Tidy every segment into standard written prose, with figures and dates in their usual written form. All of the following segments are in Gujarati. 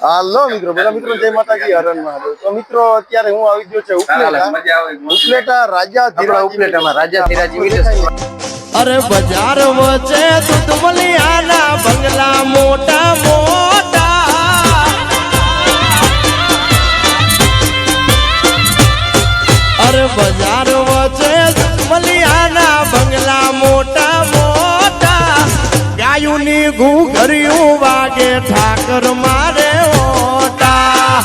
હાલો મિત્રો, બધા મિત્રો જય માતાજી, હરણ મહાદેવ। તો મિત્રો અત્યારે હું આવી ગયો છે ઉપલેટા રાજા ધીરાજી। અરે બજાર વચ્ચે દુધમલિયાના બંગલા મોટા મોટા, અરે બજાર વચ્ચે દુધમલિયાના બંગલા મોટા મોટા, ગાયુની ઘૂઘરિયું વાગે ઠાકર મારે ઓટા।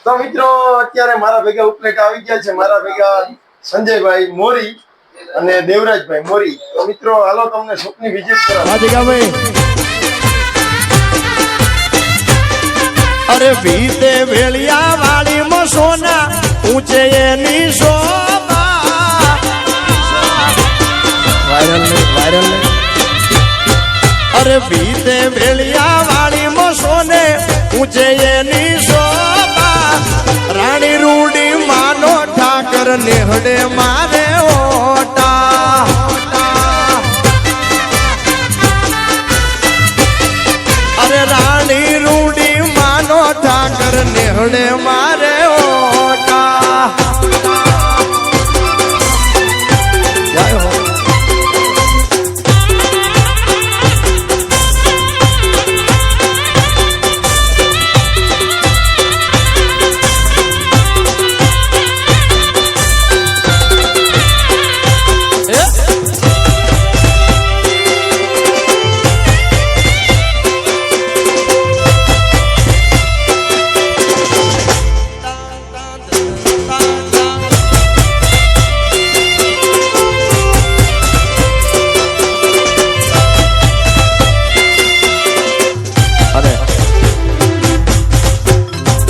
તો મિત્રો અત્યારે મારા ભેગા ઉપલેટા આવી ગયા છે, મારા ભેગા સંજયભાઈ મોરી અને દેવરાજભાઈ મોરી। તો મિત્રો હાલો તમને શોપની વિઝિટ કરાવો। અરે ભીતે વેળિયા વાળી માં સોના ઊંચે એની શોભા, વાયરલ અરે ભીતે વેળિયા વાળી માં સોને ઊંચે એની શોભા, રાણી રૂડી માનો ઠાકર નેહડે મારે ઓટા। અરે રાણી રૂડી માનો ઠાકર નેહડે મારે ઓટા। જય હો।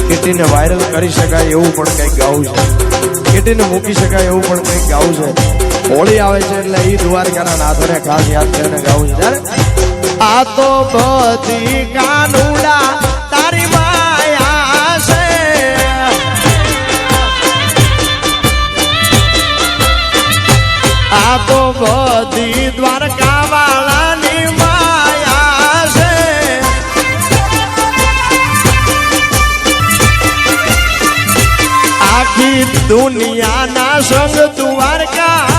કેટીને વાયરલ કરી શકાય એવું પણ કંઈક ગાવું છે, કેટીને મૂકી શકાય એવું પણ કંઈક ગાવું છે। હોળી આવે છે એટલે ઈ દ્વારકાના નાથોને ખાસ યાદ કરીને ગાવું છે। ત્યારે આ તો બધી કાનુડા તારી માયા છે, આ તો બધી દ્વારકા વાળાની માયા છે। આખી દુનિયાના સંગ દ્વારકા